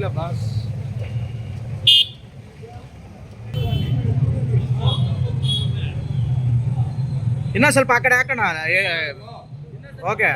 ಆಗಿಲ್ಲ ಬಾಸ್. ಇನ್ನೂ ಸ್ವಲ್ಪ ಆ ಕಡೆ ಹಾಕೋಣ. ಓಕೆ.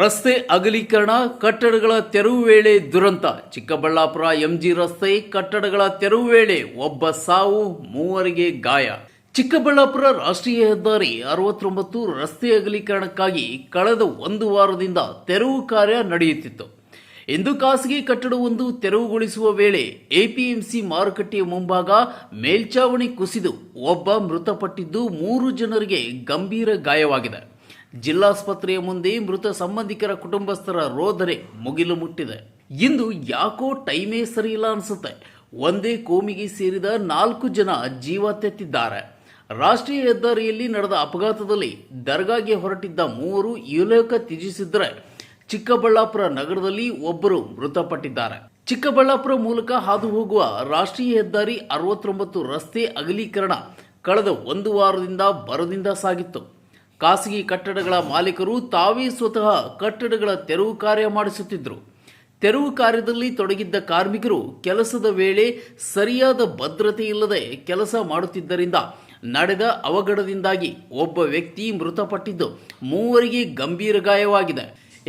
ರಸ್ತೆ ಅಗಲೀಕರಣ, ಕಟ್ಟಡಗಳ ತೆರವು ವೇಳೆ ದುರಂತ. ಚಿಕ್ಕಬಳ್ಳಾಪುರ ಎಂಜಿ ರಸ್ತೆ ಕಟ್ಟಡಗಳ ತೆರವು ವೇಳೆ ಒಬ್ಬ ಸಾವು, 3 ಗಾಯ. ಚಿಕ್ಕಬಳ್ಳಾಪುರ ರಾಷ್ಟ್ರೀಯ ಹೆದ್ದಾರಿ 69 ರಸ್ತೆ ಅಗಲೀಕರಣಕ್ಕಾಗಿ ಕಳೆದ 1 ವಾರದಿಂದ ತೆರವು ಕಾರ್ಯ ನಡೆಯುತ್ತಿತ್ತು. ಇಂದು ಖಾಸಗಿ ಕಟ್ಟಡವೊಂದು ತೆರವುಗೊಳಿಸುವ ವೇಳೆ ಎಪಿಎಂಸಿ ಮಾರುಕಟ್ಟೆಯ ಮುಂಭಾಗ ಮೇಲ್ಚಾವಣಿ ಕುಸಿದು ಒಬ್ಬ ಮೃತಪಟ್ಟಿದ್ದು 3 ಜನರಿಗೆ ಗಂಭೀರ ಗಾಯವಾಗಿದೆ. ಜಿಲ್ಲಾಸ್ಪತ್ರೆಯ ಮುಂದೆ ಮೃತ ಸಂಬಂಧಿಕರ ಕುಟುಂಬಸ್ಥರ ರೋದನೆ ಮುಗಿಲು ಮುಟ್ಟಿದೆ. ಇಂದು ಯಾಕೋ ಟೈಮೇ ಸರಿಯಿಲ್ಲ ಅನಿಸುತ್ತೆ. ಒಂದೇ ಕೋಮಿಗೆ ಸೇರಿದ 4 ಜನ ಜೀವ ತೆತ್ತಿದ್ದಾರೆ. ರಾಷ್ಟ್ರೀಯ ಹೆದ್ದಾರಿಯಲ್ಲಿ ನಡೆದ ಅಪಘಾತದಲ್ಲಿ ದರ್ಗಾಗೆ ಹೊರಟಿದ್ದ 3 ಇಹಲೋಕ ತ್ಯಜಿಸಿದ್ದರೆ ಚಿಕ್ಕಬಳ್ಳಾಪುರ ನಗರದಲ್ಲಿ ಒಬ್ಬರು ಮೃತಪಟ್ಟಿದ್ದಾರೆ. ಚಿಕ್ಕಬಳ್ಳಾಪುರ ಮೂಲಕ ಹಾದು ಹೋಗುವ ರಾಷ್ಟ್ರೀಯ ಹೆದ್ದಾರಿ 69 ರಸ್ತೆ ಅಗಲೀಕರಣ ಕಳೆದ 1 ವಾರದಿಂದ ಭರದಿಂದ ಸಾಗಿತ್ತು. ಖಾಸಗಿ ಕಟ್ಟಡಗಳ ಮಾಲೀಕರು ತಾವೇ ಸ್ವತಃ ಕಟ್ಟಡಗಳ ತೆರವು ಕಾರ್ಯ ಮಾಡಿಸುತ್ತಿದ್ದರು. ತೆರವು ಕಾರ್ಯದಲ್ಲಿ ತೊಡಗಿದ್ದ ಕಾರ್ಮಿಕರು ಕೆಲಸದ ವೇಳೆ ಸರಿಯಾದ ಭದ್ರತೆ ಇಲ್ಲದೆ ಕೆಲಸ ಮಾಡುತ್ತಿದ್ದರಿಂದ ನಡೆದ ಅವಘಡದಿಂದಾಗಿ ಒಬ್ಬ ವ್ಯಕ್ತಿ ಮೃತಪಟ್ಟಿದ್ದು 3 ಗಂಭೀರ ಗಾಯವಾಗಿದೆ.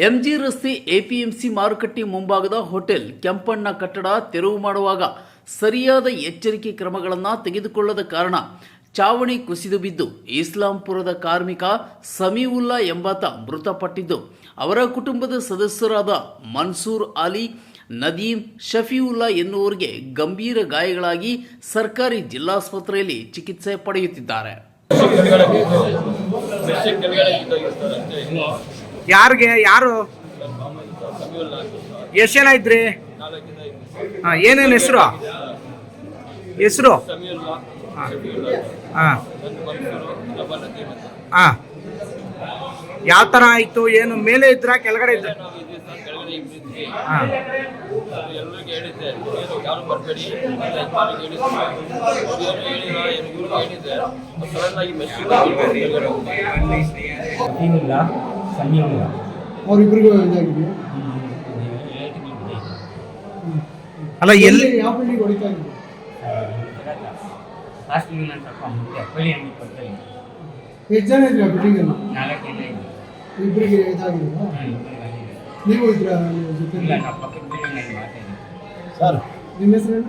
ಎಂಜಿ ರಸ್ತೆ ಎಪಿಎಂಸಿ ಮಾರುಕಟ್ಟೆ ಮುಂಭಾಗದ ಹೋಟೆಲ್ ಕೆಂಪಣ್ಣ ಕಟ್ಟಡ ತೆರವು ಮಾಡುವಾಗ ಸರಿಯಾದ ಎಚ್ಚರಿಕೆ ಕ್ರಮಗಳನ್ನು ತೆಗೆದುಕೊಳ್ಳದ ಕಾರಣ ಚಾವಣಿ ಕುಸಿದು ಬಿದ್ದು ಇಸ್ಲಾಂಪುರದ ಕಾರ್ಮಿಕ ಸಮೀವುಲ್ಲಾ ಎಂಬಾತ ಮೃತಪಟ್ಟಿದ್ದು, ಅವರ ಕುಟುಂಬದ ಸದಸ್ಯರಾದ ಮನ್ಸೂರ್ ಅಲಿ, ನದೀಂ, ಶಫೀವುಲ್ಲಾ ಎನ್ನುವರಿಗೆ ಗಂಭೀರ ಗಾಯಗಳಾಗಿ ಸರ್ಕಾರಿ ಜಿಲ್ಲಾಸ್ಪತ್ರೆಯಲ್ಲಿ ಚಿಕಿತ್ಸೆ ಪಡೆಯುತ್ತಿದ್ದಾರೆ. ಯಾರು ಎಷ್ಟು ಜನ ಇದ್ರಿ? ಏನೇನು ಹೆಸರು? ಯಾವ ತರ ಆಯ್ತು? ಏನು ಮೇಲೆ ಇದ್ರ ಕೆಳಗಡೆ ಇದ್ರ? ಅವರಿಬ್ಬರಿಗೂ ಇದಾಗಿದೆ. ಅಲ್ಲ, ಎಲ್ಲಿ ಯಾವ ಬಿಲ್ಡಿಂಗ್ ಹೊಡಿತಾ ಇದ್ರು? ಎಷ್ಟು ಜನ ಇದ್ರು ಆ ಬಿಲ್ಡಿಂಗ್ ಅಲ್ಲಿ? 4 ಜನ ಇದ್ರು. ಇಬ್ಬರಿಗೆ ಇದಾಗಿಲ್ವಾ? ನೀವು ಇದ್ರ ಜೊತೆ? ಸರ್, ನಿಮ್ಮ ಹೆಸರೇನು?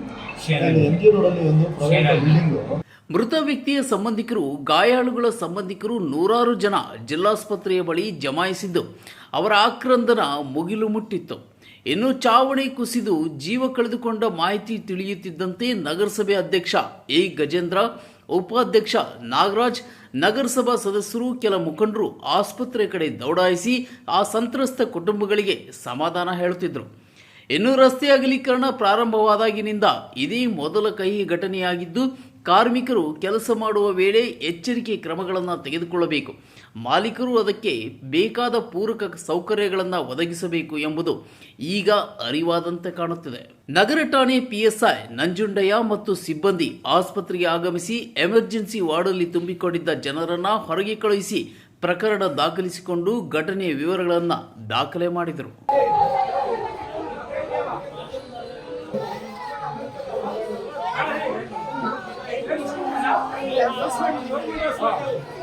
ಮೃತ ವ್ಯಕ್ತಿಯ ಸಂಬಂಧಿಕರು, ಗಾಯಾಳುಗಳ ಸಂಬಂಧಿಕರು ನೂರಾರು ಜನ ಜಿಲ್ಲಾಸ್ಪತ್ರೆಯ ಬಳಿ ಜಮಾಯಿಸಿದ್ದು ಅವರ ಆಕ್ರಂದನ ಮುಗಿಲು ಮುಟ್ಟಿತ್ತು. ಇನ್ನು ಚಾವಣಿ ಕುಸಿದು ಜೀವ ಕಳೆದುಕೊಂಡ ಮಾಹಿತಿ ತಿಳಿಯುತ್ತಿದ್ದಂತೆ ನಗರಸಭೆ ಅಧ್ಯಕ್ಷ ಎ ಗಜೇಂದ್ರ, ಉಪಾಧ್ಯಕ್ಷ ನಾಗರಾಜ್, ನಗರಸಭಾ ಸದಸ್ಯರು, ಕೆಲ ಮುಖಂಡರು ಆಸ್ಪತ್ರೆ ಕಡೆ ದೌಡಾಯಿಸಿ ಆ ಸಂತ್ರಸ್ತ ಕುಟುಂಬಗಳಿಗೆ ಸಮಾಧಾನ ಹೇಳುತ್ತಿದ್ದರು. ಇನ್ನು ರಸ್ತೆ ಅಗಲೀಕರಣ ಪ್ರಾರಂಭವಾದಾಗಿನಿಂದ ಇದೇ ಮೊದಲ ಕಹಿ ಘಟನೆಯಾಗಿದ್ದು, ಕಾರ್ಮಿಕರು ಕೆಲಸ ಮಾಡುವ ವೇಳೆ ಎಚ್ಚರಿಕೆ ಕ್ರಮಗಳನ್ನು ತೆಗೆದುಕೊಳ್ಳಬೇಕು, ಮಾಲೀಕರು ಅದಕ್ಕೆ ಬೇಕಾದ ಪೂರಕ ಸೌಕರ್ಯಗಳನ್ನು ಒದಗಿಸಬೇಕು ಎಂಬುದು ಈಗ ಅರಿವಾದಂತೆ ಕಾಣುತ್ತಿದೆ. ನಗರ ಠಾಣೆ ಪಿಎಸ್ಐ ನಂಜುಂಡಯ್ಯ ಮತ್ತು ಸಿಬ್ಬಂದಿ ಆಸ್ಪತ್ರೆಗೆ ಆಗಮಿಸಿ ಎಮರ್ಜೆನ್ಸಿ ವಾರ್ಡಲ್ಲಿ ತುಂಬಿಕೊಂಡಿದ್ದ ಜನರನ್ನು ಹೊರಗೆ ಕಳುಹಿಸಿ ಪ್ರಕರಣ ದಾಖಲಿಸಿಕೊಂಡು ಘಟನೆಯ ವಿವರಗಳನ್ನು ದಾಖಲೆ ಮಾಡಿದರು. Yeah.